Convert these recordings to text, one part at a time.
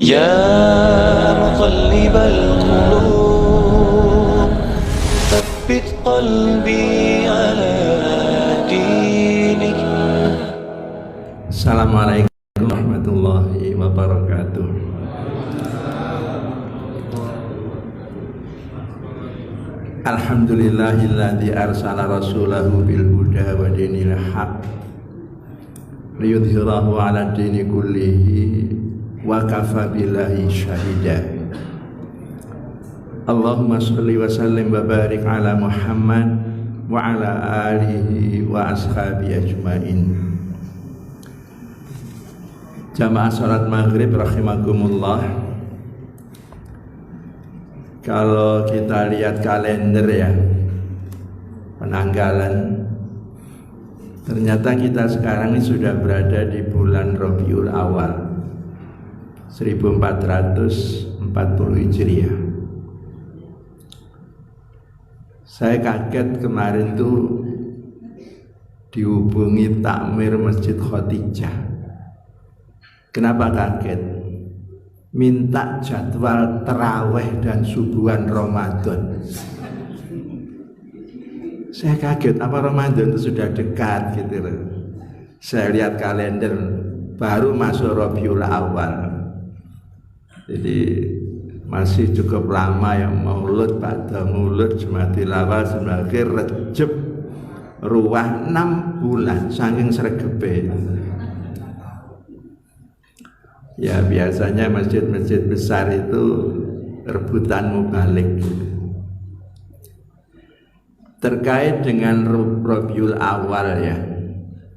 يا مقلب القلوب ثبت قلبي على دينك. Assalamualaikum warahmatullahi wabarakatuh. Alhamdulillahilladzi arsala rasulahu bil huda wa dinil haq liyudhhirahu 'ala dini kullihi wa kafa billahi syahida. Allahumma shalli wa sallim wa barik ala Muhammad wa ala alihi wa ashabi ajmain. Jamaah salat maghrib rahimakumullah. Kalau kita lihat kalender ya, penanggalan, ternyata kita sekarang ini sudah berada di bulan Rabiul Awal 1440 Hijriah. Saya kaget kemarin tuh dihubungi takmir Masjid Khotijah. Kenapa kaget? Minta jadwal terawih dan subuhan Ramadan. Saya kaget, apa Ramadan itu sudah dekat gitu loh. Saya lihat kalender, baru masuk Rabiul Awal. Jadi masih cukup lama ya, Maulud, pada Maulud, Jumadil Awal, Jumadil Rejab, ruah 6 bulan, saking sregebe. Ya biasanya masjid-masjid besar itu rebutan mubalik. Terkait dengan Rabiul Awal ya,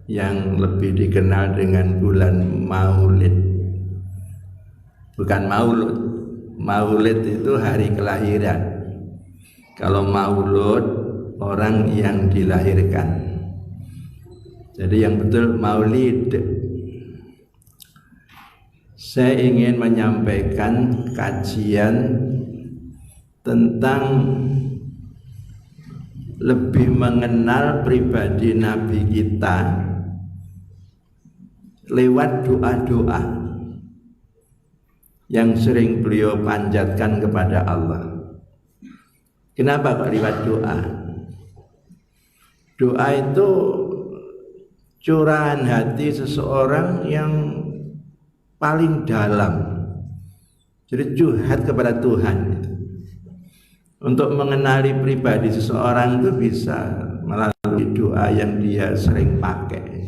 yang lebih dikenal dengan bulan Maulid. Bukan Maulud. Maulid itu hari kelahiran. Kalau Maulud orang yang dilahirkan. Jadi yang betul Maulid. Saya ingin menyampaikan kajian tentang lebih mengenal pribadi Nabi kita lewat doa-doa yang sering beliau panjatkan kepada Allah. Kenapa kok lewat doa? Doa itu curahan hati seseorang yang paling dalam. Jadi curhat kepada Tuhan. Untuk mengenali pribadi seseorang itu bisa melalui doa yang dia sering pakai.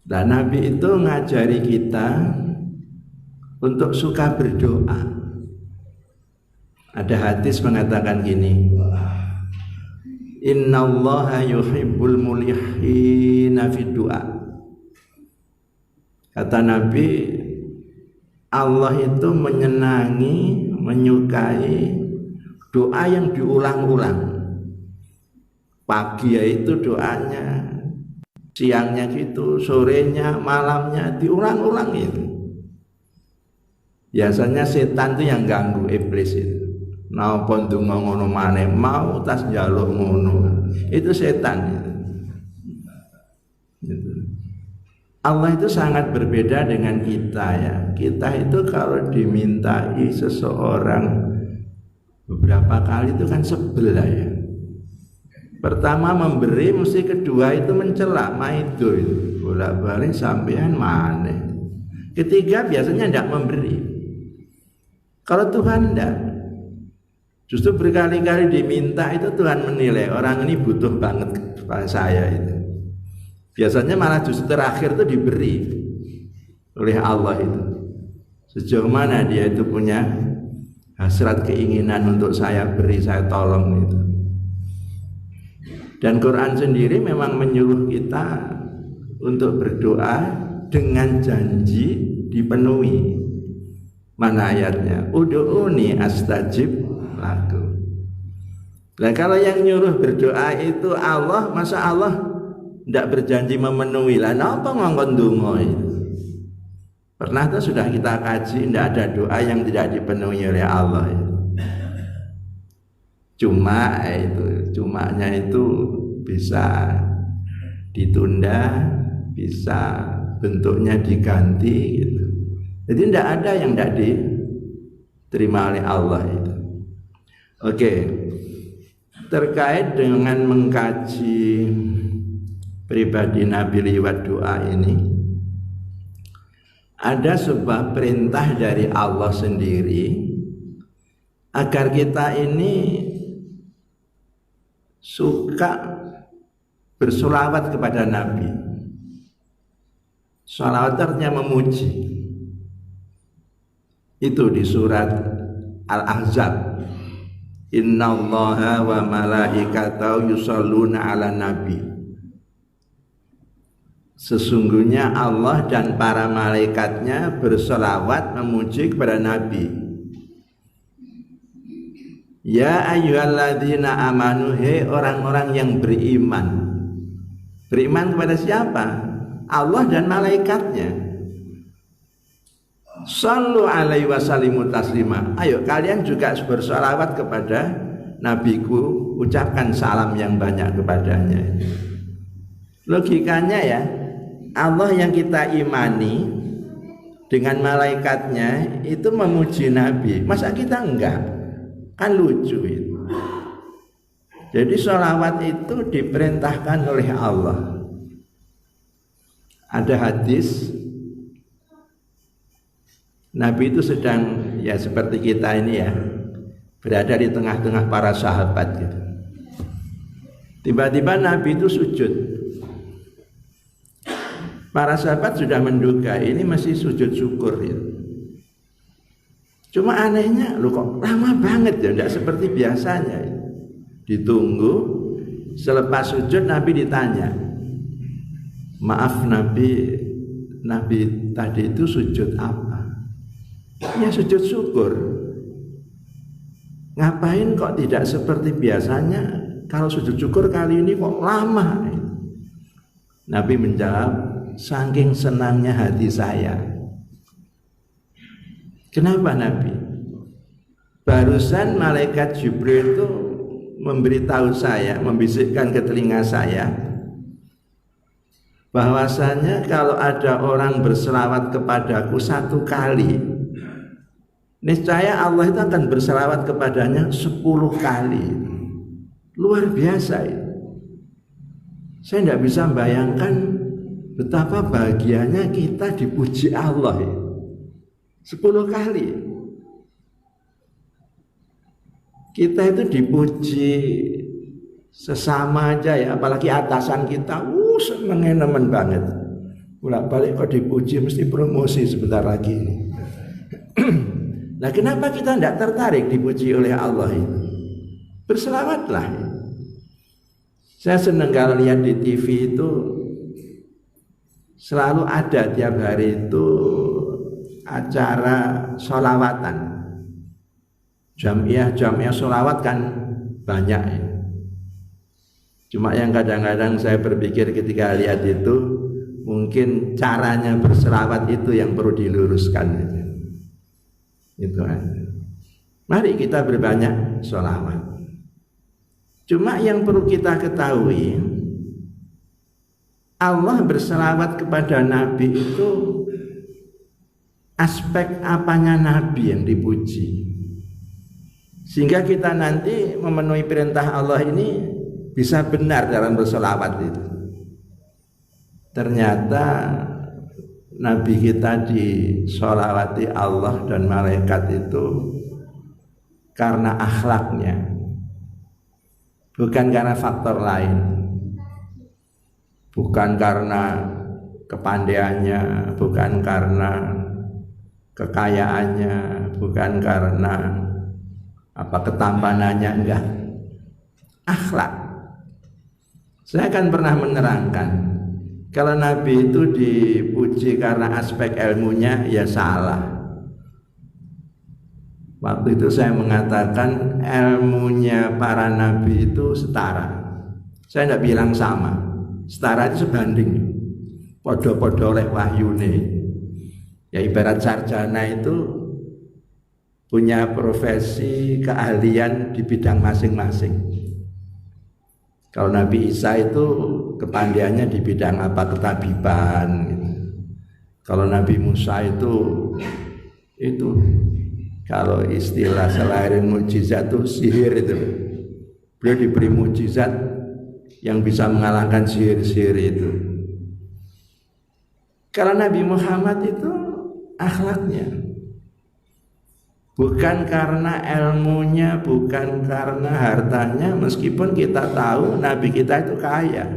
Dan Nabi itu ngajari kita untuk suka berdoa. Ada hadis mengatakan gini, Innallaha yuhibbul mulihina fid du'a. Kata Nabi, Allah itu menyenangi, menyukai doa yang diulang-ulang. Pagi yaitu doanya, siangnya gitu, sorenya, malamnya diulang-ulang itu. Biasanya setan itu yang ganggu, iblis itu. Napa ndonga ngono maneh, mau tas njaluk ngono. Itu setan itu. Allah itu sangat berbeda dengan kita ya. Kita itu kalau dimintai seseorang beberapa kali itu kan sebel ya. Pertama memberi, mesti kedua itu mencela, maido itu bolak-balik sampean maneh. Ketiga biasanya tidak memberi. Kalau Tuhan tidak, justru berkali-kali diminta itu Tuhan menilai orang ini butuh banget kepada saya itu. Biasanya malah justru terakhir itu diberi oleh Allah itu. Sejauh mana dia itu punya hasrat keinginan untuk saya beri, saya tolong itu. Dan Quran sendiri memang menyuruh kita untuk berdoa dengan janji dipenuhi. Mana ayatnya? Ud'uni astajib lakum. Nah kalau yang nyuruh berdoa itu Allah, masa Allah tidak berjanji memenuhi lah, napa ngongkon donga itu. Pernah tuh sudah kita kaji, tidak ada doa yang tidak dipenuhi oleh Allah itu. Cumanya itu bisa ditunda, bisa bentuknya diganti gitu. Jadi tidak ada yang tidak diterima oleh Allah itu. Oke, terkait dengan mengkaji pribadi Nabi lewat doa ini, ada sebuah perintah dari Allah sendiri agar kita ini suka bersolawat kepada Nabi. Sholawat artinya memuji. Itu di surat Al-Ahzab. Innallaha wa malaikatahu yusholluna ala nabi. Sesungguhnya Allah dan para malaikatnya bersolawat memuji kepada Nabi. Ya ayyuhalladzina amanu, hei orang-orang yang beriman. Beriman kepada siapa? Allah dan malaikatnya. Shallu alaihi wasallimu taslima. Ayo kalian juga bersolawat kepada nabiku, ucapkan salam yang banyak kepadanya. Logikanya ya, Allah yang kita imani dengan malaikatnya itu memuji Nabi. Masa kita enggak? Kan lucu itu. Jadi sholawat itu diperintahkan oleh Allah. Ada hadis Nabi itu sedang ya seperti kita ini ya, berada di tengah-tengah para sahabat gitu. Tiba-tiba Nabi itu sujud. Para sahabat sudah menduga ini masih sujud syukur gitu. Cuma anehnya, lu kok lama banget ya, tidak seperti biasanya. Ditunggu, selepas sujud Nabi ditanya, maaf Nabi tadi itu sujud apa? Ya sujud syukur. Ngapain kok tidak seperti biasanya? Kalau sujud syukur kali ini kok lama? Nabi menjawab, saking senangnya hati saya. Kenapa Nabi? Barusan malaikat Jibril itu memberitahu saya, membisikkan ke telinga saya bahwasanya kalau ada orang berselawat kepadaku 1 kali, niscaya Allah itu akan berselawat kepadanya 10 kali. Luar biasa itu. Saya tidak bisa bayangkan betapa bahagianya kita dipuji Allah ya. 10 kali. Kita itu dipuji sesama aja ya, apalagi atasan kita, senengnya nemen banget. Bolak-balik kok dipuji mesti promosi sebentar lagi ini. Nah, kenapa kita tidak tertarik dipuji oleh Allah itu? Berselawatlah. Saya senang kalau lihat di TV itu selalu ada tiap hari itu acara sholawatan. Jamiah sholawat kan banyak ya. Cuma yang kadang-kadang saya berpikir ketika lihat itu, mungkin caranya berselawat itu yang perlu diluruskan. Itu aja. Mari kita berbanyak sholawat. Cuma yang perlu kita ketahui, Allah berselawat kepada Nabi itu aspek apanya Nabi yang dipuji, sehingga kita nanti memenuhi perintah Allah ini bisa benar dalam berselawat itu. Ternyata Nabi kita disolawati Allah dan malaikat itu karena akhlaknya, bukan karena faktor lain, bukan karena kepandaiannya, bukan karena kekayaannya, bukan karena ketampanannya, enggak. Akhlak. Saya akan pernah menerangkan, kalau Nabi itu dipuji karena aspek ilmunya, ya salah. Waktu itu saya mengatakan ilmunya para Nabi itu setara. Saya tidak bilang sama, setara itu sebanding. Podo-podo oleh wahyune. Ya ibarat sarjana itu punya profesi keahlian di bidang masing-masing. Kalau Nabi Isa itu kepandaiannya di bidang apa, ketabiban gitu. Kalau Nabi Musa itu kalau istilah selain mukjizat itu sihir itu. Beliau diberi mukjizat yang bisa mengalahkan sihir-sihir itu. Kalau Nabi Muhammad itu akhlaknya, bukan karena ilmunya, bukan karena hartanya, meskipun kita tahu Nabi kita itu kaya,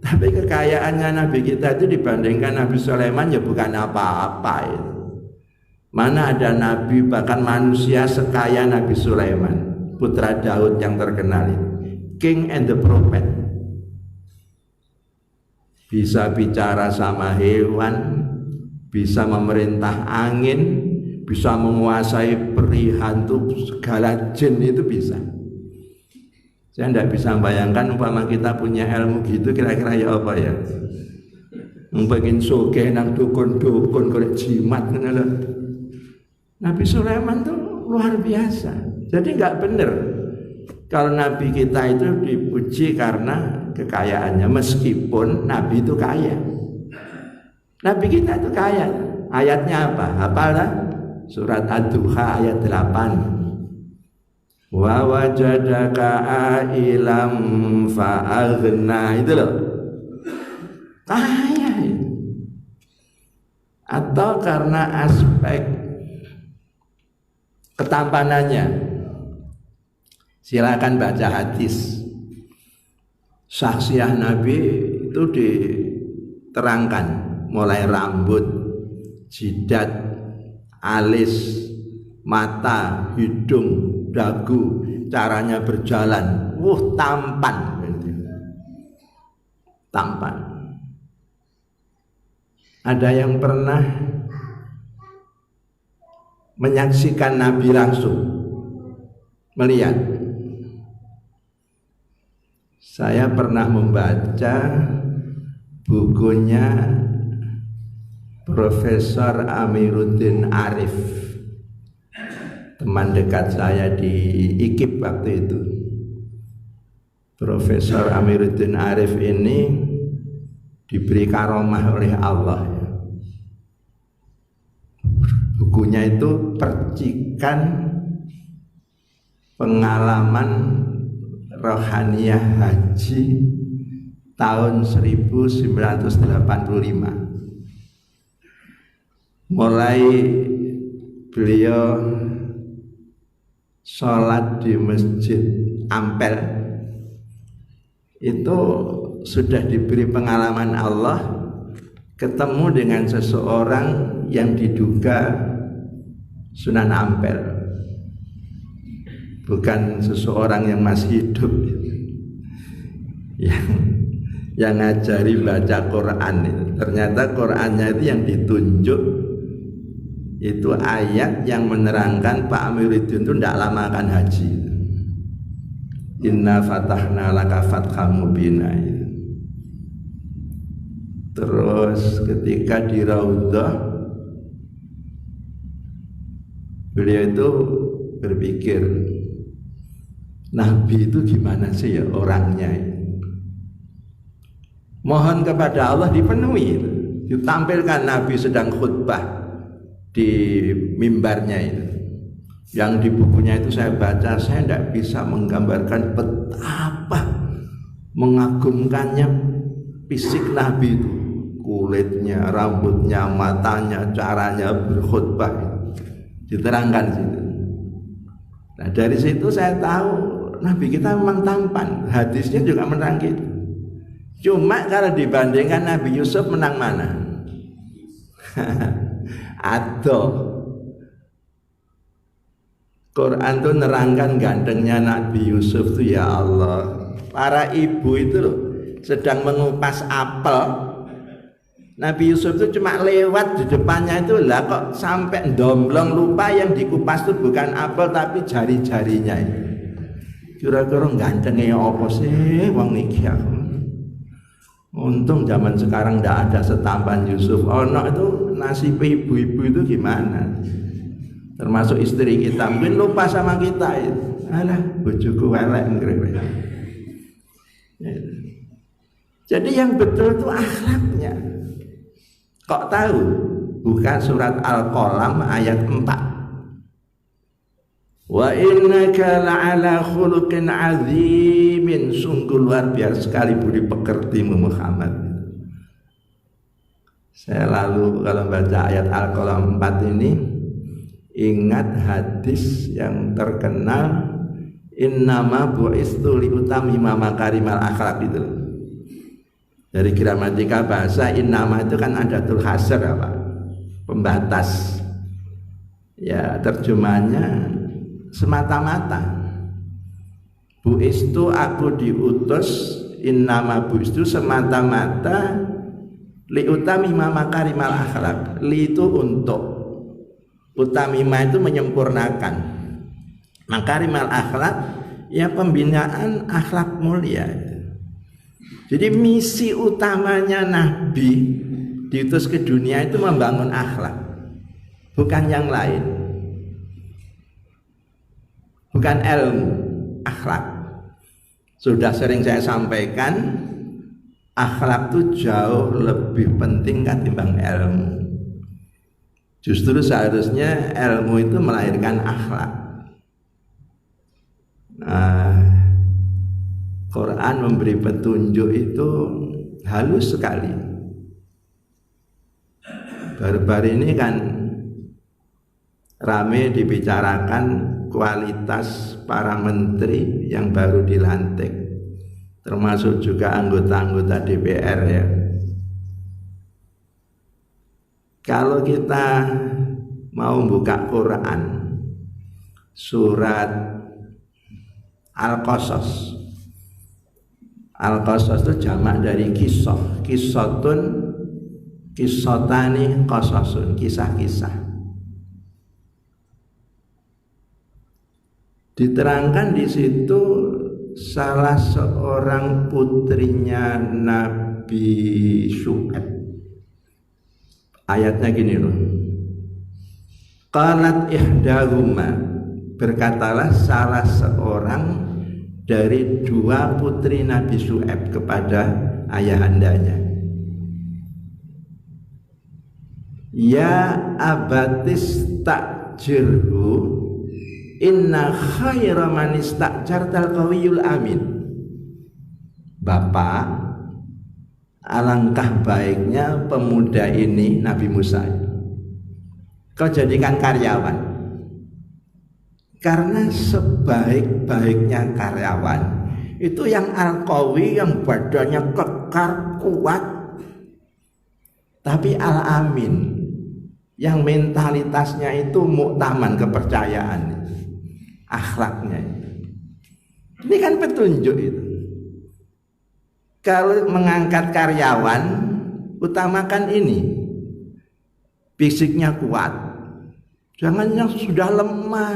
tapi kekayaannya Nabi kita itu dibandingkan Nabi Sulaiman ya bukan apa-apa itu. Mana ada Nabi bahkan manusia sekaya Nabi Sulaiman, putra Daud yang terkenal itu, King and the Prophet. Bisa bicara sama hewan, bisa memerintah angin, bisa menguasai peri, hantu, segala jin itu bisa. Saya tidak bisa membayangkan umpama kita punya ilmu gitu kira-kira ya apa ya. Mungkin sugih nang dukun-dukun golek jimat ngono lho. Nabi Sulaiman tuh luar biasa. Jadi nggak benar kalau Nabi kita itu dipuji karena kekayaannya, meskipun Nabi itu kaya. Nabi kita itu kaya. Ayatnya apa? Apalah? Surat Ad-Duha ayat 8. Wa wajadaka ailam fa'aghna, itu loh. Kaya. Atau karena aspek ketampanannya. Silakan baca hadis. Syakhsiah Nabi itu diterangkan mulai rambut, jidat, alis, mata, hidung, dagu, caranya berjalan, tampan. Tampan. Ada yang pernah menyaksikan Nabi langsung, melihat? Saya pernah membaca bukunya Profesor Amiruddin Arif, teman dekat saya di IKIP waktu itu. Profesor Amiruddin Arif ini diberi karomah oleh Allah. Bukunya itu percikan pengalaman rohaniyah haji tahun 1985. Mulai beliau sholat di Masjid Ampel itu sudah diberi pengalaman Allah, ketemu dengan seseorang yang diduga Sunan Ampel, bukan seseorang yang masih hidup, yang ngajari baca Quran. Ternyata Qurannya itu yang ditunjuk itu ayat yang menerangkan Pak Amiruddin itu tidak lama akan haji. Inna fatahna laka fatham mubina. Terus ketika di Raudhah, beliau itu berpikir, Nabi itu gimana sih ya orangnya? Mohon kepada Allah dipenuhi. Ditampilkan Nabi sedang khutbah di mimbarnya itu. Yang di bukunya itu saya baca, saya tidak bisa menggambarkan betapa mengagumkannya fisik Nabi itu. Kulitnya, rambutnya, matanya, caranya berkhutbah, diterangkan situ. Nah dari situ saya tahu Nabi kita memang tampan. Hadisnya juga menerang gitu. Cuma kalau dibandingkan Nabi Yusuf, menang mana? Atau Quran tuh nerangkan gantengnya Nabi Yusuf tuh, ya Allah. Para ibu itu loh sedang mengupas apel, Nabi Yusuf itu cuma lewat di depannya itu, lah kok sampai domblong, lupa yang dikupas itu bukan apel tapi jari-jarinya. Kira-kira gantengnya apa sih wong niki aku. Untung zaman sekarang tidak ada setampan Yusuf. Ono itu nasib ibu-ibu itu gimana? Termasuk istri kita mungkin lupa sama kita itu. Alah, bojoku elek ngrene. Jadi yang betul itu akhlaknya. Kok tahu? Buka surat Al-Qalam ayat 4. Wa innaka la'ala khuluqin azimin, sungguh luar biasa sekali budi pekertimu Muhammad. Saya lalu kalau baca ayat Al-Qalam 4 ini ingat hadis yang terkenal, innama bu'istu liutamima makarimal akhlak itu. Dari gramatika bahasa innama itu kan adatul hasr apa? Pembatas. Ya, terjemahannya semata-mata. Bu'istu aku diutus, innama bu'istu semata-mata liutamima makarimal akhlak. Li itu untuk, utamima itu menyempurnakan, makarimal akhlak ya pembinaan akhlak mulia. Jadi misi utamanya Nabi diutus ke dunia itu membangun akhlak, bukan yang lain, bukan ilmu, akhlak. Sudah sering saya sampaikan, akhlak itu jauh lebih penting ketimbang ilmu. Justru seharusnya ilmu itu melahirkan akhlak. Quran memberi petunjuk itu halus sekali. Baru-baru ini kan rame dibicarakan kualitas para menteri yang baru dilantik, termasuk juga anggota-anggota DPR ya. Kalau kita mau buka Quran surat Al-Qasas, Al-Qasas itu jamak dari kisah, kisotun, kisotani, qasasun, kisah-kisah. Diterangkan di situ salah seorang putrinya Nabi Syu'aib. Ayatnya gini loh. Qalat ihdahuma, berkatalah salah seorang dari dua putri Nabi Syu'aib kepada ayahandanya, ya abatis takjirhu inna khaira man istajartal qawiyul amin. Bapak, alangkah baiknya pemuda ini, Nabi Musa, kau jadikan karyawan, karena sebaik-baiknya karyawan itu yang al-qawi, yang badannya kekar kuat, tapi al-amin, yang mentalitasnya itu muktaman, kepercayaan, akhlaknya. Ini kan petunjuk itu. Kalau mengangkat karyawan, utamakan ini, fisiknya kuat, jangan yang sudah lemah,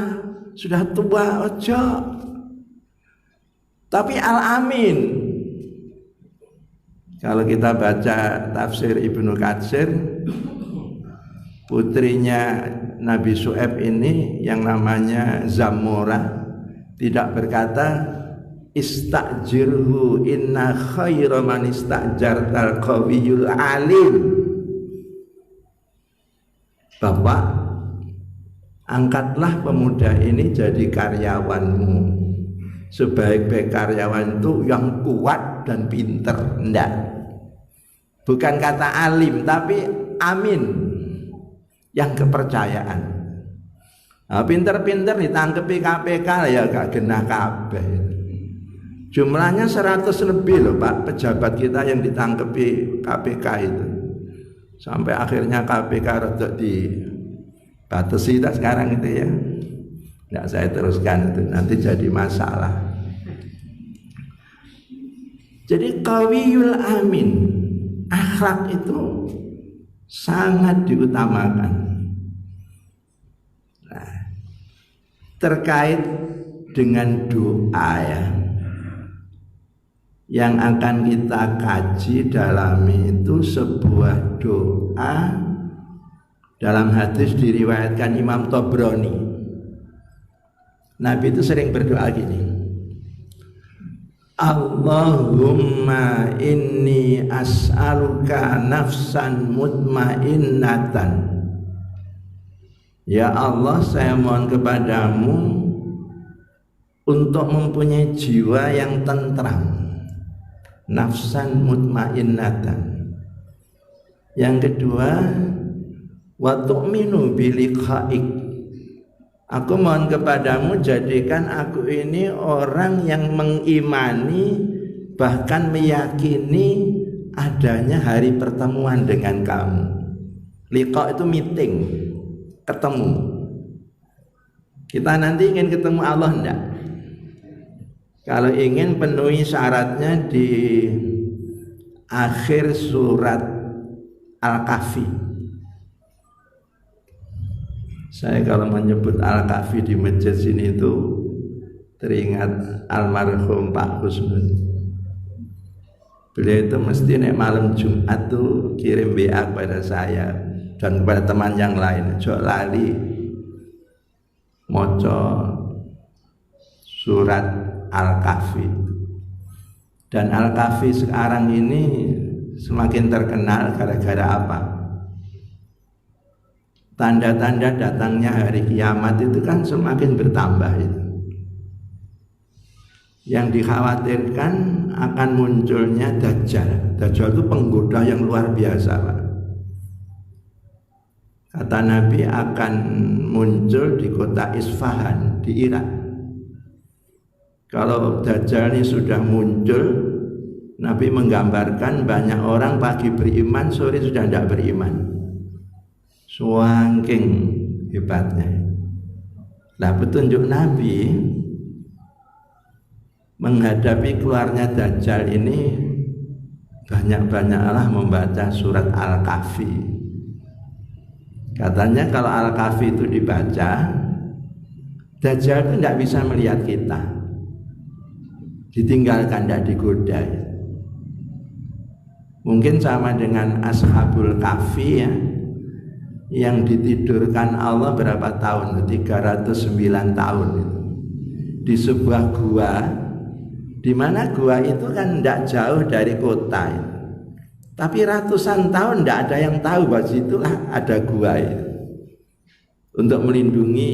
sudah tua, ojo. Tapi al-amin. Kalau kita baca tafsir Ibnu Katsir, putrinya Nabi Syu'aib ini yang namanya Zamora tidak berkata istajirhu inna khaira man istajartal qawiyul alim. Bapak, angkatlah pemuda ini jadi karyawanmu. Sebaik-baik karyawan itu yang kuat dan pinter. Enggak, bukan kata alim, tapi amin, yang kepercayaan. Nah, pinter-pinter ditangkepi KPK ya gak genah kabeh. Jumlahnya 100 lebih loh Pak, pejabat kita yang ditangkepi KPK itu. Sampai akhirnya KPK rodok dibatasi sekarang itu ya. Nggak saya teruskan itu, nanti jadi masalah. Jadi qawiyul amin, akhlak itu sangat diutamakan. Nah, terkait dengan doa ya, yang akan kita kaji dalami itu sebuah doa dalam hadis diriwayatkan Imam Tabrani. Nabi itu sering berdoa gini, Allahumma inni as'aluka nafsan mutmainnatan Ya Allah, saya mohon kepadamu untuk mempunyai jiwa yang tentram, nafsan mutmainnatan. Yang kedua, wa tu'minu biliqa'ik. Aku mohon kepadamu jadikan aku ini orang yang mengimani bahkan meyakini adanya hari pertemuan dengan kamu. Liqa itu meeting, ketemu. Kita nanti ingin ketemu Allah enggak? Kalau ingin penuhi syaratnya di akhir surat Al-Kahfi. Saya kalau menyebut Al-Kahfi di masjid sini itu teringat almarhum Pak Husnul. Beliau itu mesti nek malam Jumat tuh kirim WA kepada saya dan kepada teman yang lain, jok lali moco surat Al-Kahfi. Dan Al-Kahfi sekarang ini semakin terkenal gara-gara apa? Tanda-tanda datangnya hari kiamat itu kan semakin bertambah itu. Yang dikhawatirkan akan munculnya Dajjal. Dajjal itu penggoda yang luar biasa, Pak. Kata Nabi akan muncul di kota Isfahan di Irak. Kalau Dajjal ini sudah muncul, Nabi menggambarkan banyak orang pagi beriman, sore sudah tidak beriman. Saking hebatnya. Nah, petunjuk Nabi menghadapi keluarnya Dajjal ini banyak-banyaklah membaca surat Al-Kahfi. Katanya kalau Al-Kahfi itu dibaca, Dajjal itu tidak bisa melihat kita, ditinggalkan, tidak digoda. Mungkin sama dengan Ashabul Kahfi ya, yang ditidurkan Allah berapa tahun? 309 tahun itu. Di sebuah gua, di mana gua itu kan tidak jauh dari kota itu. Tapi ratusan tahun tidak ada yang tahu bahwa situlah ada gua itu. Untuk melindungi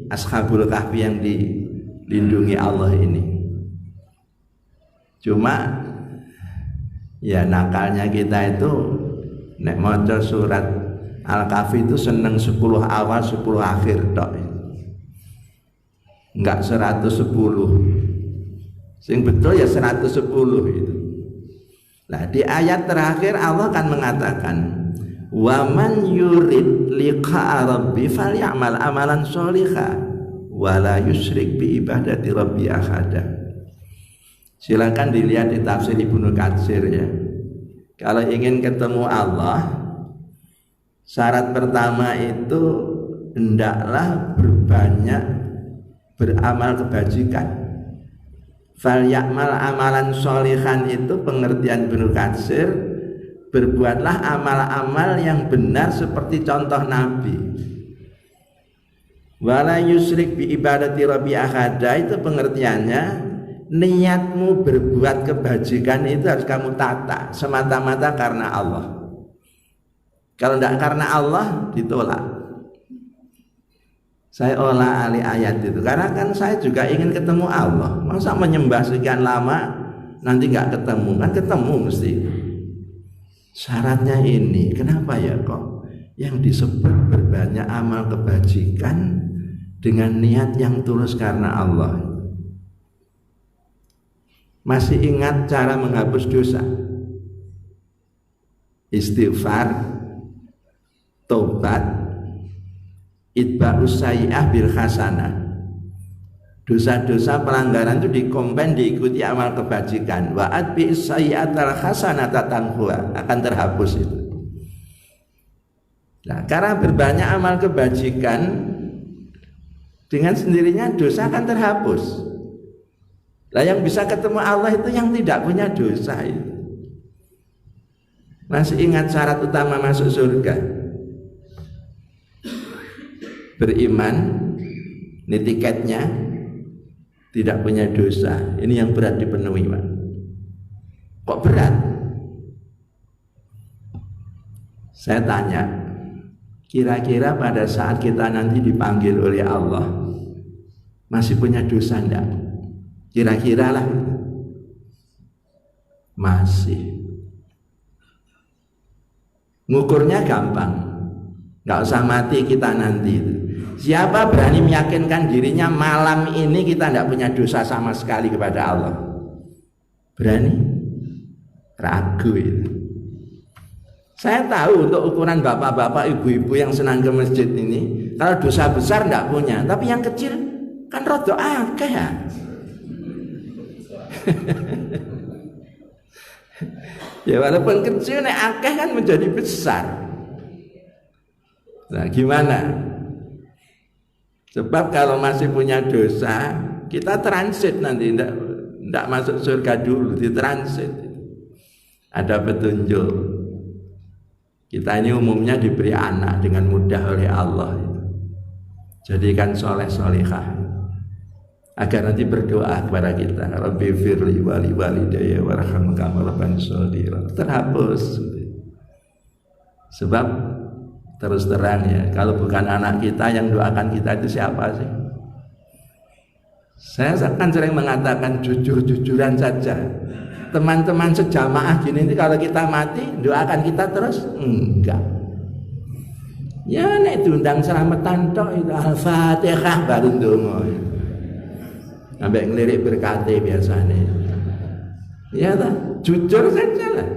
Ashabul Kahfi yang dilindungi Allah ini. Cuma ya nakalnya kita itu nek maca surat Al-Kahfi itu seneng 10 awal 10 akhir tok. Enggak 110. Sing betul ya 110 itu. Nah, di ayat terakhir Allah akan mengatakan, "Wa man yurid liqa'a rabbi falyamal amalan sholihan wa la yusyrik bi ibadati rabbi ahada." Silakan dilihat di tafsir Ibnu Katsir ya. Kalau ingin ketemu Allah, syarat pertama itu hendaklah berbanyak beramal kebajikan. Fal ya'mal amalan sholihan itu pengertian Ibnu Katsir, berbuatlah amal-amal yang benar seperti contoh Nabi. Wala yusyrik bi ibadati rabbi ahada itu pengertiannya, niatmu berbuat kebajikan itu harus kamu tata semata-mata karena Allah. Kalau tidak karena Allah ditolak. Saya olah alih ayat itu karena kan saya juga ingin ketemu Allah. Masa menyembah sekian lama nanti nggak ketemu? Kan ketemu mesti. Syaratnya ini, kenapa ya kok yang disebut berbanyak amal kebajikan dengan niat yang tulus karena Allah? Masih ingat cara menghapus dosa? Istighfar, tobat, itba'us sayyi'ah bil hasanah. Dosa-dosa pelanggaran itu dikompen diikuti amal kebajikan. Wa atbi'is sayyi'atal hasanata tamhuha, akan terhapus itu. Nah, karena berbanyak amal kebajikan dengan sendirinya dosa akan terhapus. Lah yang bisa ketemu Allah itu yang tidak punya dosa itu. Masih ingat syarat utama masuk surga? Beriman, ini tiketnya, tidak punya dosa. Ini yang berat dipenuhi, Pak. Kok berat? Saya tanya, Kira-kira pada saat kita nanti dipanggil oleh Allah, masih punya dosa enggak? Kira-kira lah. Masih. Ngukurnya gampang, nggak usah mati kita nanti. Siapa berani meyakinkan dirinya malam ini kita tidak punya dosa sama sekali kepada Allah? Berani? Ragu itu. Saya tahu untuk ukuran bapak-bapak, ibu-ibu yang senang ke masjid ini, kalau dosa besar tidak punya, tapi yang kecil kan rada akeh ya. Ya walaupun kecil, nek akeh kan menjadi besar. Nah gimana? Sebab kalau masih punya dosa, kita transit nanti, tidak masuk surga dulu, ditransit. Ada petunjuk. Kita ini umumnya diberi anak dengan mudah oleh Allah. Jadikan soleh solehah, agar nanti berdoa kepada kita, Rabbi firli wali walidayya warhamhum kama rabbayani shaghira. Terhapus. Sebab terus terang ya, kalau bukan anak kita yang doakan kita itu siapa sih? Saya akan sering mengatakan jujur-jujuran saja. Teman-teman sejamaah gini ini kalau kita mati doakan kita terus? Enggak. Ya nek diundang selamatan tok itu Al-Fatihah baru ndonga. Sampai ngelirik berkate biasanya. Ya tak? Jujur saja lah.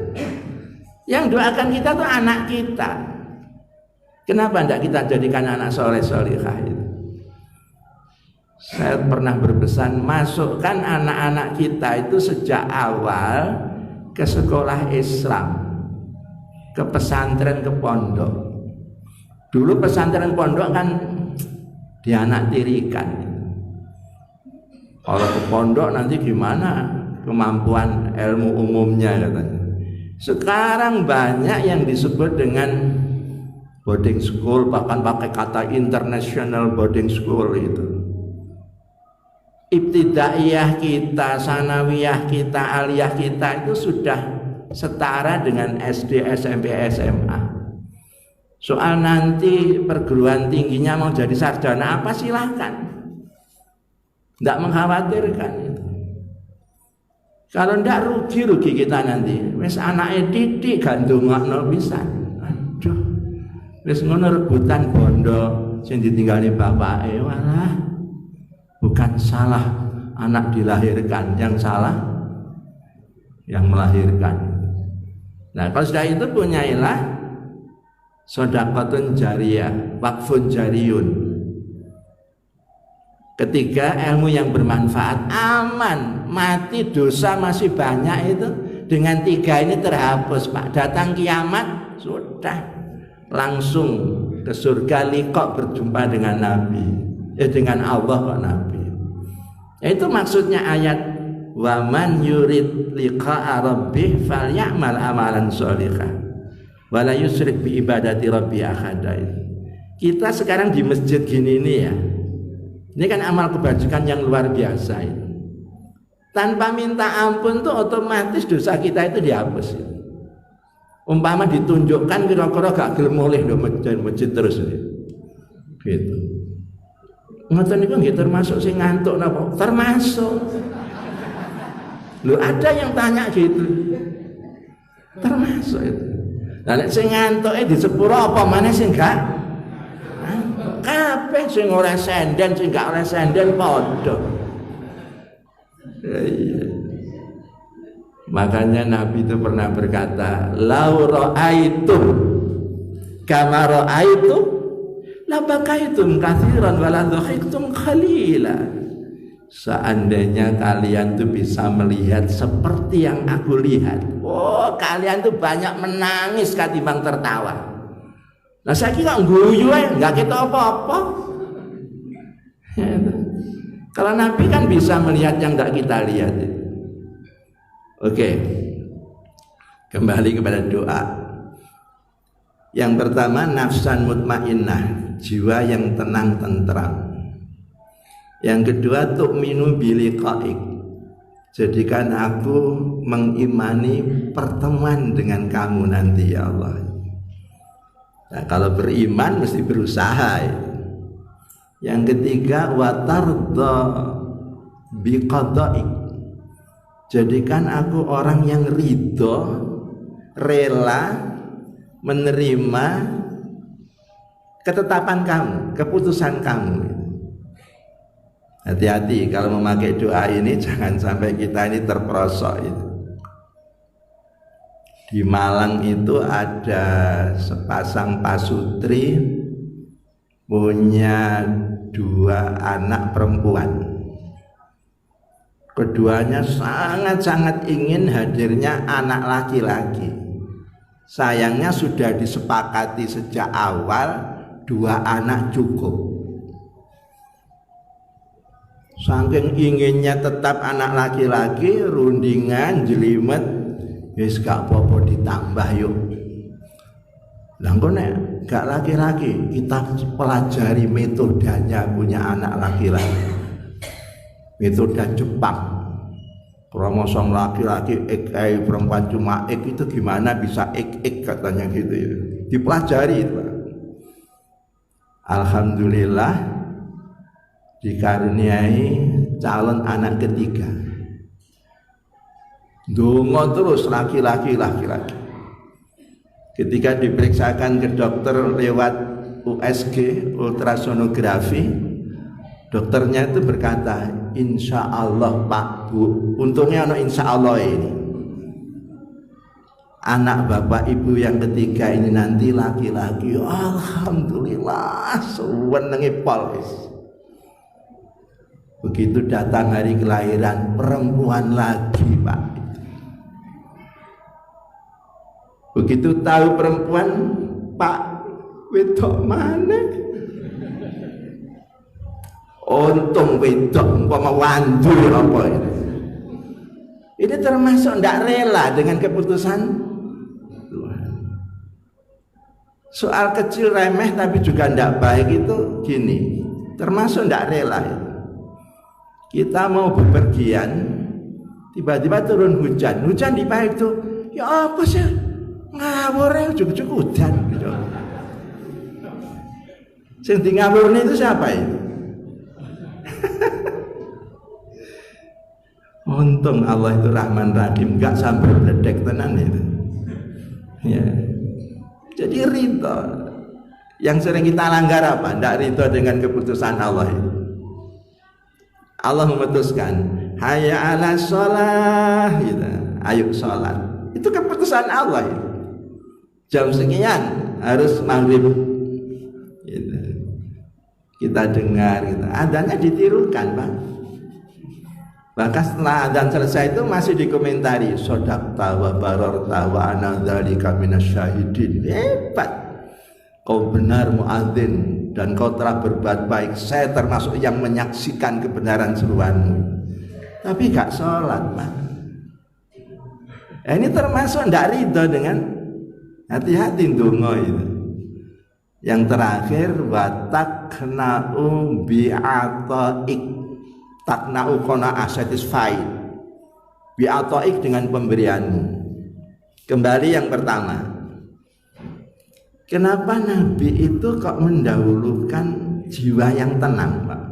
Yang doakan kita tuh anak kita. Kenapa tidak kita jadikan anak soleh-solehah itu? Saya pernah berpesan, masukkan anak-anak kita itu sejak awal ke sekolah Islam, ke pesantren, ke pondok. Dulu pesantren pondok kan dianaktirikan. Kalau ke pondok nanti gimana kemampuan ilmu umumnya katanya. Sekarang banyak yang disebut dengan boarding school, bahkan pakai kata international boarding school itu. Ibtidaiyah kita, sanawiyah kita, aliyah kita itu sudah setara dengan SD, SMP, SMA. Soal nanti perguruan tingginya mau jadi sarjana apa silahkan, tidak mengkhawatirkan itu. Kalau tidak rugi kita nanti. Wes anaknya didik gandungakno pisan. Aduh, wes ngono rebutan bondo sing ditinggali bapake, walah. Bukan salah anak dilahirkan, yang salah yang melahirkan. Nah kalau sudah itu punyailah shadaqatun jariyah, waqfun jariyun. Ketiga, ilmu yang bermanfaat, aman, mati dosa masih banyak itu. Dengan tiga ini terhapus Pak. Datang kiamat sudah langsung ke surga, liqah berjumpa dengan Nabi. Dengan Allah Pak Nabi. Itu maksudnya ayat wa man yurid liqa'a rabbih falyamal amalan sholihah wa la yusyrik bi ibadati rabbi ahada. Kita sekarang di masjid gini ini ya. Ini kan amal kebajikan yang luar biasa itu. Tanpa minta ampun tuh otomatis dosa kita itu dihapus. Umpama ditunjukkan kira-kira gak gelem oleh masjid terus gitu. Ngoten niku nggih termasuk sing ngantuk napa? Termasuk. Loh ada yang tanya gitu. Termasuk itu. Lah nek sing ngantuke di sepuro apa maneh sing gak? Kabeh sing ora senden, sing gak ora senden padha. Iya. Makanya Nabi itu pernah berkata, "Lau ra'aitum kama ra'aitum labakaitum katsiran wa la dhahiqtum qalila." Seandainya kalian tuh bisa melihat seperti yang aku lihat, oh kalian tuh banyak menangis ketimbang tertawa. Nah saya kira guyu nggak kita apa-apa. Kalau Nabi kan bisa melihat yang nggak kita lihat. Oke, kembali kepada doa. Yang pertama, nafsan mutmainnah, jiwa yang tenang tentram. Yang kedua, tu'minu biliqa'ik, jadikan aku mengimani pertemuan dengan kamu nanti ya Allah. Nah, kalau beriman mesti berusaha itu. Yang ketiga, watardo biqadaik. Jadikan aku orang yang ridho, rela menerima ketetapan kamu, keputusan kamu. Hati-hati kalau memakai doa ini, jangan sampai kita ini terperosok itu. Di Malang itu ada sepasang pasutri punya 2 anak perempuan. Keduanya sangat-sangat ingin hadirnya anak laki-laki. Sayangnya sudah disepakati sejak awal 2 anak cukup. Saking inginnya tetap anak laki-laki, rundingan jelimet, wis gak apa-apa ditambah yuk. Lah kok nek gak laki-laki, kita pelajari metodenya punya anak laki-laki. Metode Jepang. Kromosom laki-laki XY, perempuan cuma X, itu gimana bisa XX katanya gitu ya. Dipelajari itu. Alhamdulillah dikaruniai calon anak ketiga. Dongo terus laki-laki. Ketika diperiksakan ke dokter lewat USG, ultrasonografi, dokternya itu berkata, insya Allah Pak Bu, untungnya ada insya Allah ini, anak bapak ibu yang ketiga ini nanti laki-laki. Alhamdulillah, senenge pol. Begitu datang hari kelahiran, perempuan lagi Pak. Begitu tahu perempuan, Pak, wedok mana? Untung wedok umpama wandu apa ini. Ini termasuk tidak rela dengan keputusan Tuhan. Soal kecil remeh tapi juga tidak baik itu gini, termasuk tidak rela itu. Kita mau bepergian, tiba-tiba turun hujan di pagi itu, ya apa sih ngawur ya, cukup hujan gitu. Sing di ngawurnya itu siapa itu? Untung Allah itu Rahman Rahim, gak sampai bledek tenan itu. Ya. Jadi ridho. Yang sering kita langgar apa? Tidak ridho dengan keputusan Allah itu. Allah memutuskan, hayya ala sholah, gitu. Ayo sholat. Itu keputusan Allah itu. Jam sekian harus maghrib. Gitu. Kita dengar, gitu. Adanya ditirukan, Pak. Bahkan setelah adzan selesai itu masih dikomentari, sodaqta wa bararta wa ana dzalika minasyahidin. Hebat. Kau benar muadzin dan kau telah berbuat baik. Saya termasuk yang menyaksikan kebenaran seruanmu. Tapi gak sholat, Pak. Ini termasuk tidak ridho dengan hati-hati ndonga itu. Yang terakhir, watakna'u bi'ataik. Takna'u qana'ah, satisfied. Bi'ataik, dengan pemberianmu. Kembali yang pertama, kenapa Nabi itu kok mendahulukan jiwa yang tenang, Pak?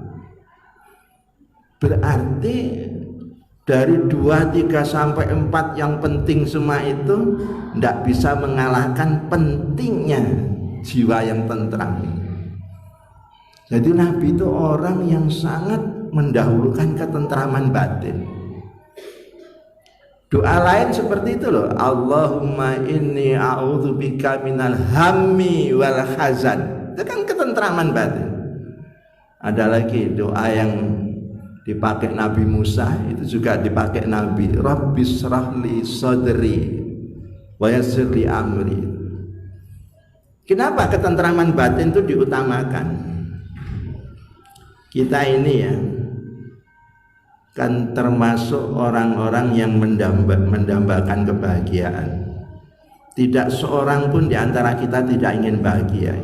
Berarti dari 2, 3 sampai 4 yang penting semua itu tidak bisa mengalahkan pentingnya jiwa yang tentram. Jadi Nabi itu orang yang sangat mendahulukan ketentraman batin. Doa lain seperti itu loh, Allahumma inni a'udzubika minal hammi wal hazan. Itu kan ketentraman batin. Ada lagi doa yang dipakai Nabi Musa, itu juga dipakai Nabi, Rabbis shrahli sadri wa yassir li amri. Kenapa ketentraman batin itu diutamakan? Kita ini ya kan termasuk orang-orang yang mendambakan kebahagiaan. Tidak seorang pun di antara kita tidak ingin bahagia.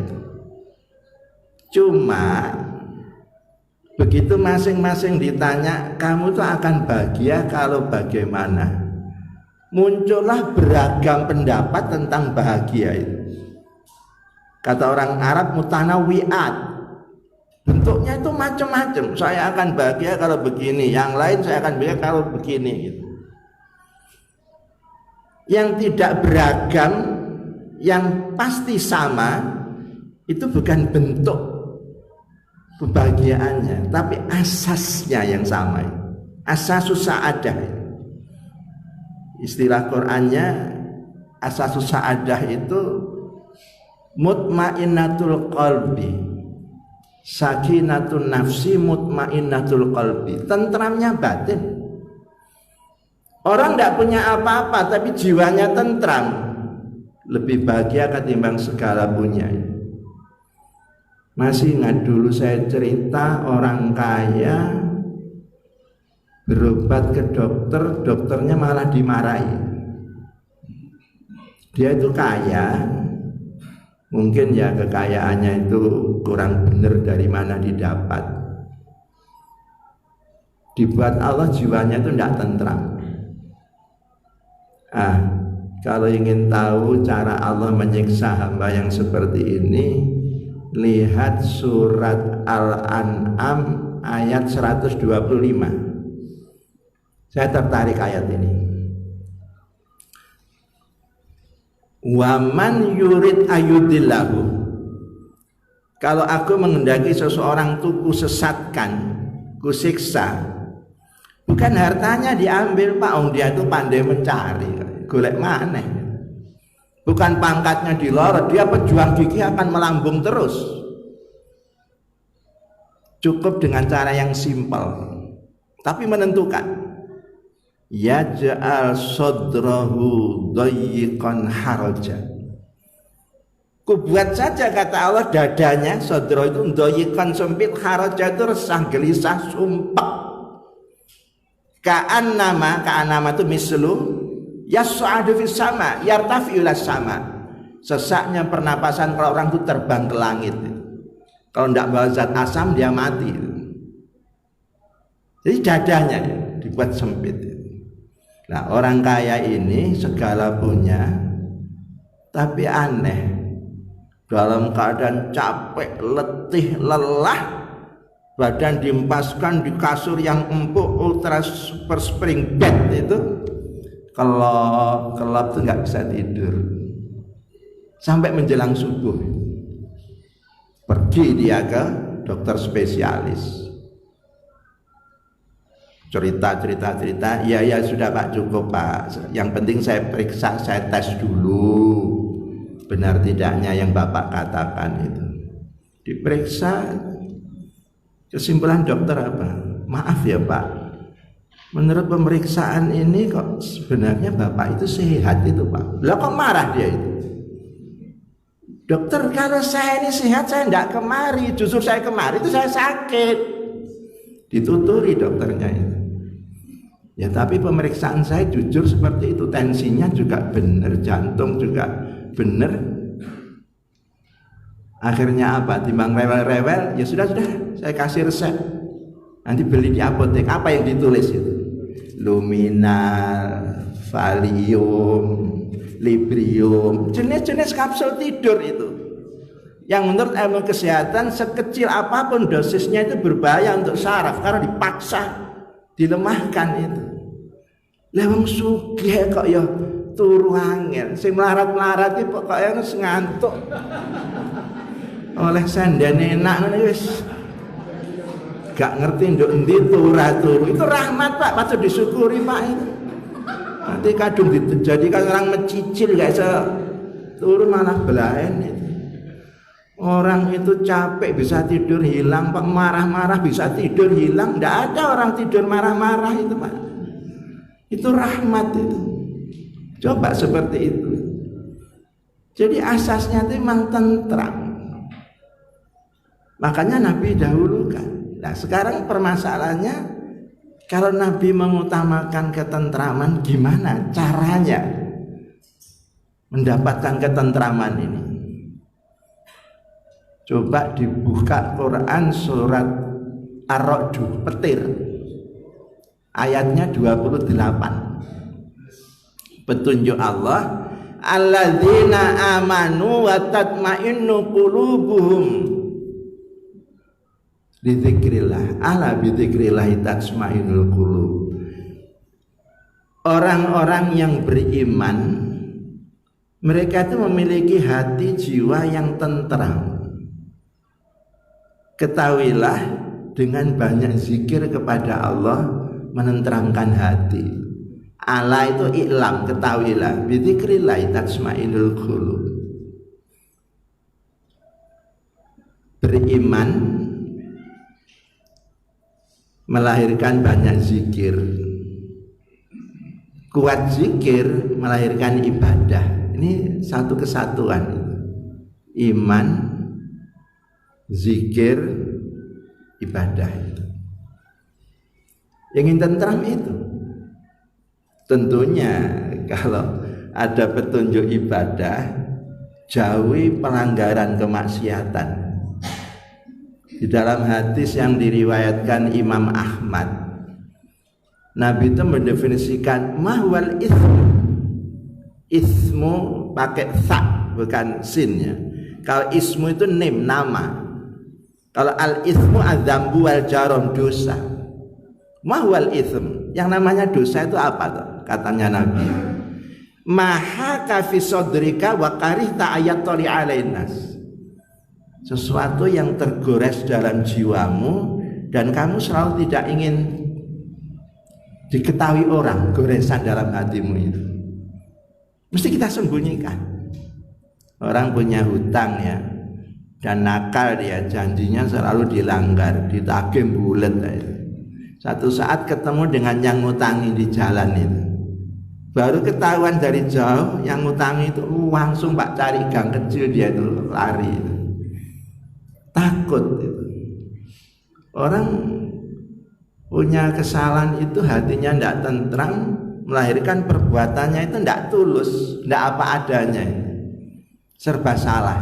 Cuma begitu masing-masing ditanya, kamu tuh akan bahagia kalau bagaimana? Muncullah beragam pendapat tentang bahagia itu. Kata orang Arab mutanawwi'at. Bentuknya itu macam-macam. Saya akan bahagia kalau begini, yang lain saya akan bahagia kalau begini gitu. Yang tidak beragam, yang pasti sama, itu bukan bentuk kebahagiaannya, tapi asasnya yang sama. Asasus sa'adah. Istilah Qur'annya asasus sa'adah itu mutmainnatul qalbi, sakinatun nafsi, mutmainnatul qalbi, tentramnya batin. Orang tidak punya apa-apa tapi jiwanya tentram, lebih bahagia ketimbang segala punya. Masih ingat dulu saya cerita orang kaya berobat ke dokter, dokternya malah dimarahi. Dia itu kaya, mungkin ya kekayaannya itu kurang benar dari mana didapat. Dibuat Allah jiwanya itu tidak tentram. Kalau ingin tahu cara Allah menyiksa hamba yang seperti ini, lihat surat Al-An'am ayat 125. Saya tertarik ayat ini. Waman yurid ayudillahu, kalau aku menghendaki seseorang tuh kusesatkan, kusiksa, bukan hartanya diambil Pak, dia itu pandai mencari, golek maneh. Bukan pangkatnya dilorot, dia pejuang gigih akan melambung terus. Cukup dengan cara yang simpel tapi menentukan. Yaj'al sadrahu dayyiqan haraja. Kubuat saja kata Allah dadanya, sadra itu dayyiqan sempit, haraja itu resah, gelisah, sumpek. Ka'annama itu mislu yas'adu fis sama, yartafi'u las sama. Sesaknya pernapasan kalau orang itu terbang ke langit. Kalau tidak bawa zat asam dia mati. Jadi dadanya dibuat sempit. Nah, orang kaya ini segala punya, tapi aneh. Dalam keadaan capek, letih, lelah, badan diempaskan di kasur yang empuk, ultra super spring bed itu, kelop tuh nggak bisa tidur sampai menjelang subuh. Pergi dia ke dokter spesialis. Cerita, ya sudah Pak, cukup Pak. Yang penting saya periksa, saya tes dulu benar tidaknya yang Bapak katakan itu. Diperiksa, kesimpulan dokter apa? Maaf ya Pak, menurut pemeriksaan ini kok sebenarnya Bapak itu sehat itu Pak. Lah kok marah dia itu? Dokter, kalau saya ini sehat saya tidak kemari, justru saya kemari itu saya sakit. Dituturi dokternya itu. Ya tapi pemeriksaan saya jujur seperti itu, tensinya juga benar, jantung juga benar. Akhirnya apa? Timbang rewel-rewel, ya sudah saya kasih resep. Nanti beli di apotek. Apa yang ditulis itu? Luminal, Valium, Librium, jenis-jenis kapsul tidur itu. Yang menurut ilmu kesehatan sekecil apapun dosisnya itu berbahaya untuk saraf karena dipaksa dilemahkan itu. Lah wong sugih kok ya turu angel, sing melarat-melarat iki pokoke wis ngantuk. Oleh sandane enak ngene wis gak ngerti nduk endi turu. Itu rahmat Pak, patut disyukuri Pak itu. Nanti kadung dijadikan orang mecicil gak bisa turu malah belaen itu. Orang itu capek bisa tidur hilang, Pak, marah-marah bisa tidur hilang. Tidak ada orang tidur marah-marah itu Pak. Itu rahmat itu. Coba seperti itu. Jadi asasnya itu memang tentram. Makanya Nabi dahulukan. Nah sekarang permasalahannya, kalau Nabi mengutamakan ketentraman, gimana caranya mendapatkan ketentraman ini? Coba dibuka Quran surat Ar-Ra'd, petir. Ayatnya 28. Petunjuk Allah, alladzina amanu wa tatmainnu qulubuhum bi dzikrillah. Ala bi dzikrillah tatma'innul qulub. Orang-orang yang beriman, mereka itu memiliki hati jiwa yang tentram. Ketahuilah, dengan banyak zikir kepada Allah menenteramkan hati. Allah itu iklam, ketahuilah, bi dzikrillah tatma'innul qulub. Beriman melahirkan banyak zikir. Kuat zikir melahirkan ibadah. Ini satu kesatuan. Iman, zikir, ibadah. Yang ingin tentram itu. Tentunya kalau ada petunjuk ibadah, jauhi pelanggaran kemaksiatan. Di dalam hadis yang diriwayatkan Imam Ahmad, Nabi itu mendefinisikan mahwal ismu. Ismu pakai sa, bukan sin ya. Kalau ismu itu name, nama. Kalau al ismu adzambu wal jarom, dosa. Mahwal ism, yang namanya dosa itu apa tuh? Katanya Nabi, maha kafi sodrika wa karihta ayat toli alainas. Sesuatu yang tergores dalam jiwamu dan kamu selalu tidak ingin diketahui orang, goresan dalam hatimu itu mesti kita sembunyikan. Orang punya hutang ya, dan nakal dia, janjinya selalu dilanggar, ditagih bulet ya. Satu saat ketemu dengan yang ngutangi di jalan itu, baru ketahuan dari jauh yang ngutangi itu, langsung Pak cari gang kecil, dia itu lari itu. Takut itu. Orang punya kesalahan itu hatinya tidak tentram, melahirkan perbuatannya itu tidak tulus, tidak apa adanya, serba salah.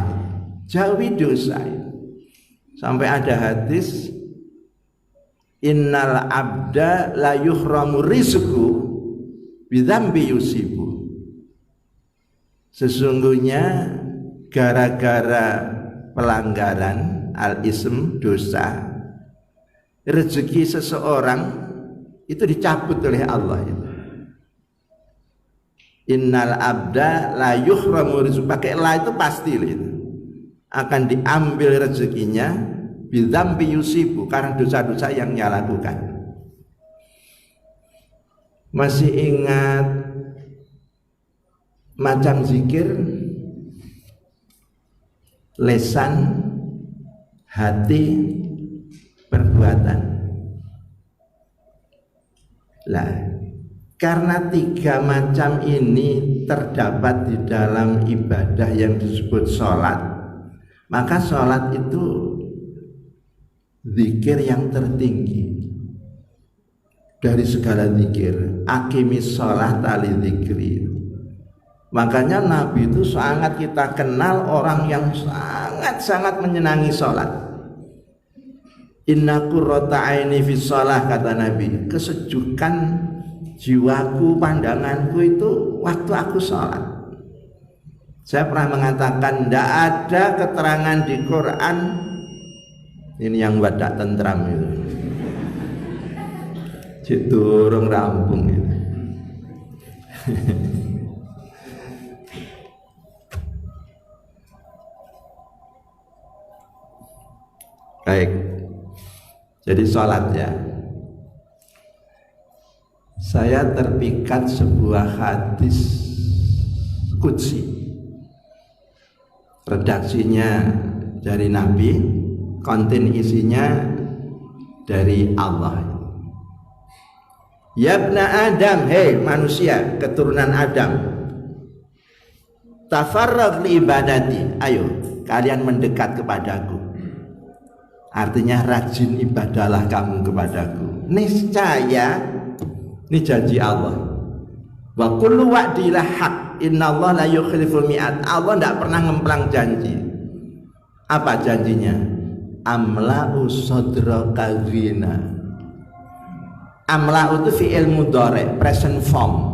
Jauhi dosa. Sampai ada hadis, innal abda la yuhramu rizqu bidzambi yusibu. Sesungguhnya gara-gara pelanggaran al-ism, dosa, rezeki seseorang itu dicabut oleh Allah. Innal abda la yuhramu rizqu, pakai la itu pasti itu akan diambil rezekinya bidzambi yusibu, karena dosa-dosa yang dia lakukan. Masih ingat macam zikir? Lesan, hati, perbuatan. Lah, karena tiga macam ini terdapat di dalam ibadah yang disebut sholat, maka sholat itu zikir yang tertinggi dari segala zikir. Aqimis sholat ali zikri. Makanya Nabi itu sangat kita kenal orang yang sangat-sangat menyenangi sholat. Inna qurrata aini fi sholah, kata Nabi, kesejukan jiwaku, pandanganku itu waktu aku sholat. Saya pernah mengatakan, tidak ada keterangan di Quran, ini yang wadah tentram itu, durung rampung itu. Baik, jadi sholat ya. Saya terpikat sebuah hadis qudsi, redaksinya dari Nabi, konten isinya dari Allah. Ya ibna Adam, hei manusia keturunan Adam, tafarrag li ibadati, ayo kalian mendekat kepadaku. Artinya rajin ibadahlah kamu kepadaku. Niscaya, ini janji Allah. Wa kullu wa'dilah haq, innallaha la yukhliful mi'ad. Allah tidak pernah ngemplang janji. Apa janjinya? Amla'u sadraka ghina. Amla'u itu fi'il mudhari', present form.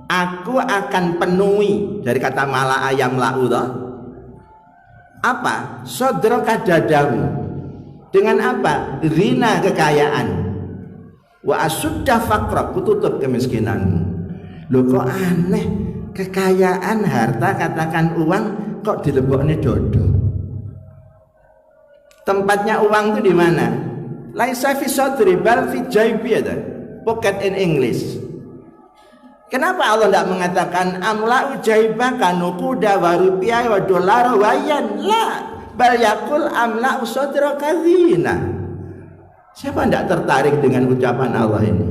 aku akan penuhi, dari kata mala ayam lau toh. Apa? Sodroka dadamu. Dengan apa? Rina, kekayaan. Wa asudda faqra, kututup kemiskinanmu. Loh kok aneh, kekayaan, harta, katakan uang, kok dilebokne dodo. Tempatnya uang itu di mana? Laisa fi sadri bal fi jaybi, pocket in English. Kenapa Allah tidak mengatakan amla'u jaibaka nukuda wa rupiah wa dolar wa yan? La, bal yakul amla'u sadraka zina. Siapa tidak tertarik dengan ucapan Allah ini?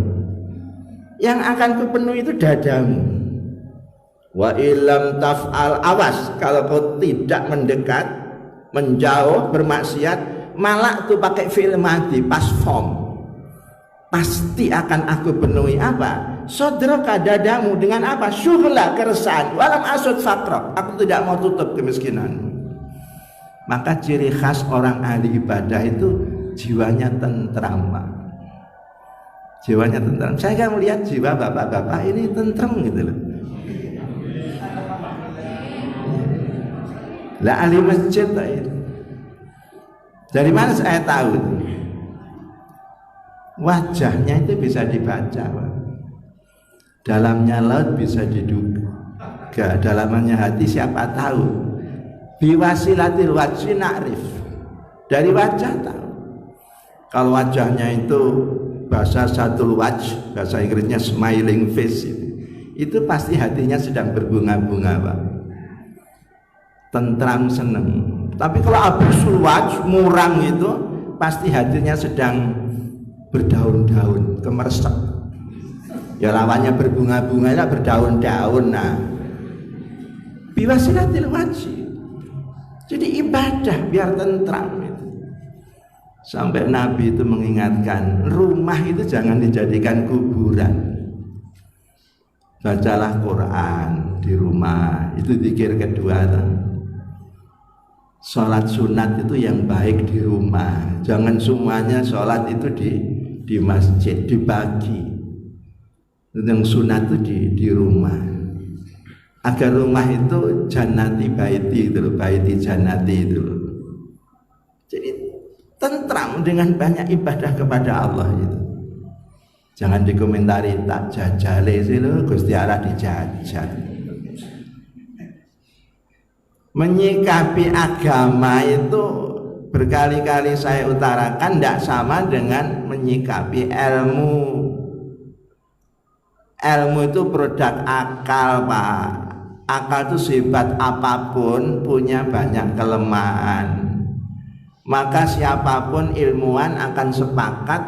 Yang akan kupenuhi itu dadamu. Wa ilam taf'al, awas kalau kau tidak mendekat, menjauh, bermaksiat, malak tuh pakai fi'il madhi, pas form. Pasti akan aku penuhi apa? Sodroka, dadamu, dengan apa? Syuhla, keresahan. Walam asud fakra, aku tidak mau tutup kemiskinan. Maka ciri khas orang ahli ibadah itu jiwanya tentram, Pak. Jiwanya tentram. Saya kan melihat jiwa bapak-bapak ini tentram gitu loh. Lah ahli masjid itu. Dari mana saya tahu? Wajahnya itu bisa dibaca, Pak. Dalamnya laut bisa diduga, dalamannya hati siapa tahu. Biwasilatil wajhi na'rif, dari wajah tahu. Kalau wajahnya itu bahasa satul wajh, bahasa Inggrisnya smiling face, itu pasti hatinya sedang berbunga-bunga, Pak. Tentram, seneng. Tapi kalau abusul wajh, murang, itu pasti hatinya sedang berdaun-daun, kemersek. Ya lawannya berbunga-bunga, ya berdaun-daun. Nah, biwasilatil wajhi. Jadi ibadah biar tentram itu. Sampai Nabi itu mengingatkan, rumah itu jangan dijadikan kuburan. Bacalah Quran di rumah, itu zikir kedua. Sholat sunat itu yang baik di rumah. Jangan semuanya sholat itu di masjid, dibagi. Yang sunat itu di rumah, agar rumah itu jannati baiti itu loh, baiti jannati itu loh. Jadi tentram dengan banyak ibadah kepada Allah itu. Jangan dikomentari tak jajale sih loh, Gusti Allah dijajal. Menyikapi agama itu berkali-kali saya utarakan tidak sama dengan menyikapi ilmu. Ilmu itu produk akal, Pak. Akal itu sehebat apapun punya banyak kelemahan. Maka siapapun ilmuwan akan sepakat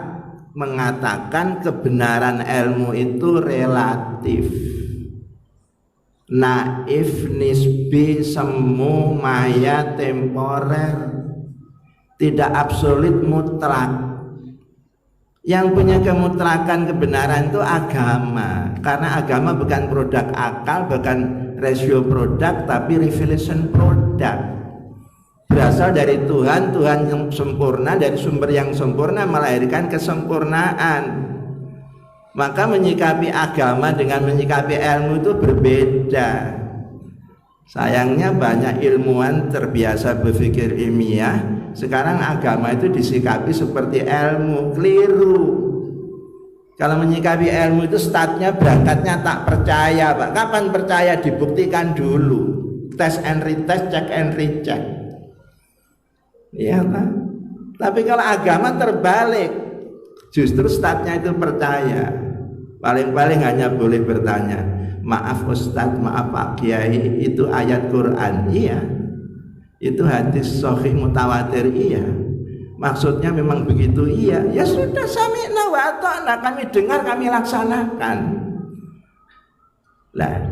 mengatakan kebenaran ilmu itu relatif. Naif, nisbi, semu, maya, temporer, tidak absolut mutlak. Yang punya kemutrakan kebenaran itu agama, karena agama bukan produk akal, bukan rasio produk, tapi revelation produk. Berasal dari Tuhan, Tuhan yang sempurna, dari sumber yang sempurna melahirkan kesempurnaan. Maka menyikapi agama dengan menyikapi ilmu itu berbeda. Sayangnya banyak ilmuwan terbiasa berpikir ilmiah, sekarang agama itu disikapi seperti ilmu, keliru. Kalau menyikapi ilmu itu startnya berangkatnya tak percaya, Pak. Kapan percaya? Dibuktikan dulu. Test and retest, check and recheck. Iya, Pak. Tapi kalau agama terbalik, justru startnya itu percaya. Paling-paling hanya boleh bertanya, maaf Ustadz, maaf Pak Kiai, itu ayat Quran? Iya. Itu hadis sahih mutawatir? Iya. Maksudnya memang begitu? Iya. Ya sudah, sami'na wa ata'na, kami dengar, kami laksanakan. Lah,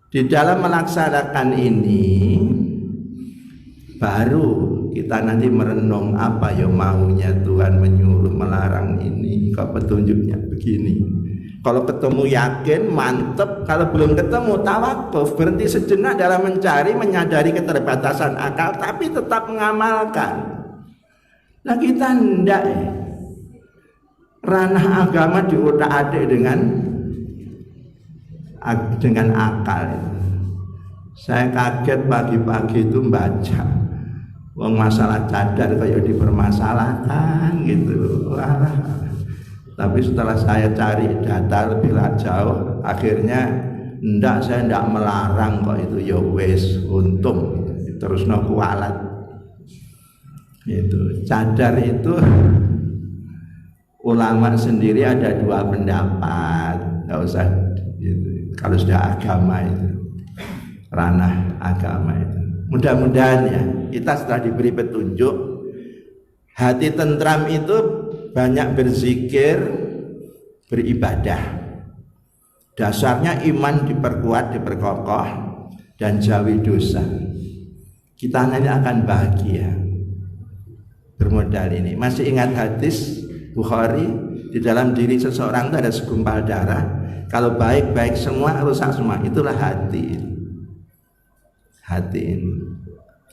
di dalam melaksanakan ini baru kita nanti merenung apa ya maunya Tuhan, menyuruh, melarang ini, kok petunjuknya begini. Kalau ketemu yakin, mantep. Kalau belum ketemu, tawakuf, berhenti sejenak dalam mencari, menyadari keterbatasan akal, tapi tetap mengamalkan. Nah kita hendak ranah agama diutak-atik dengan dengan akal itu. Saya kaget pagi-pagi itu baca wong masalah cadar kayak dipermasalahkan gitu. Wah. Tapi setelah saya cari data lebih jauh, akhirnya saya ndak melarang kok itu, ya wis untung terus no kualat. Itu cadar itu ulama sendiri ada dua pendapat, nggak usah gitu. Kalau sudah agama itu ranah agama itu. Mudah-mudahan ya kita setelah diberi petunjuk, hati tentram itu banyak berzikir, beribadah. Dasarnya iman diperkuat, diperkokoh, dan jauhi dosa. Kita nanti akan bahagia bermodal ini. Masih ingat hadis Bukhari, di dalam diri seseorang itu ada segumpal darah. Kalau baik-baik semua, rusak semua. Itulah hati. Hati ini.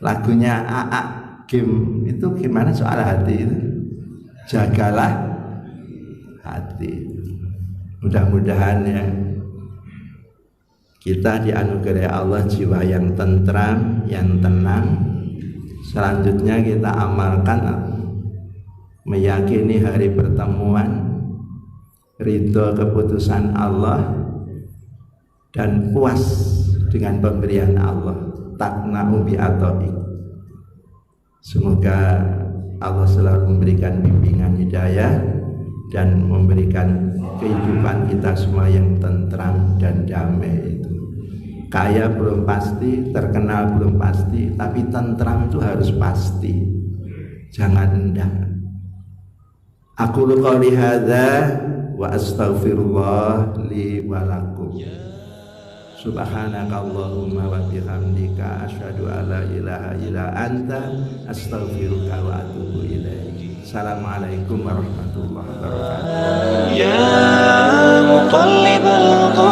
Lagunya AA Game itu gimana soal hati itu? Jagalah hati. Mudah-mudahan ya kita dianugerahi Allah jiwa yang tentram, yang tenang. Selanjutnya kita amalkan meyakini hari pertemuan, ridho keputusan Allah, dan puas dengan pemberian Allah. Takna'u bi'ata'ik. Semoga Allah selalu memberikan bimbingan hidayah dan memberikan kehidupan kita semua yang tentram dan damai itu. Kaya belum pasti, terkenal belum pasti, tapi tentram itu harus pasti. Jangan hendak. Aku qouli hadza wa astaghfirullah li wa lakum. Subhanakallahumma wa bihamdika asyhadu an la ilaha illa anta astaghfiruka wa atubu ilaik. Assalamualaikum warahmatullahi wabarakatuh. يا مقلب القلوب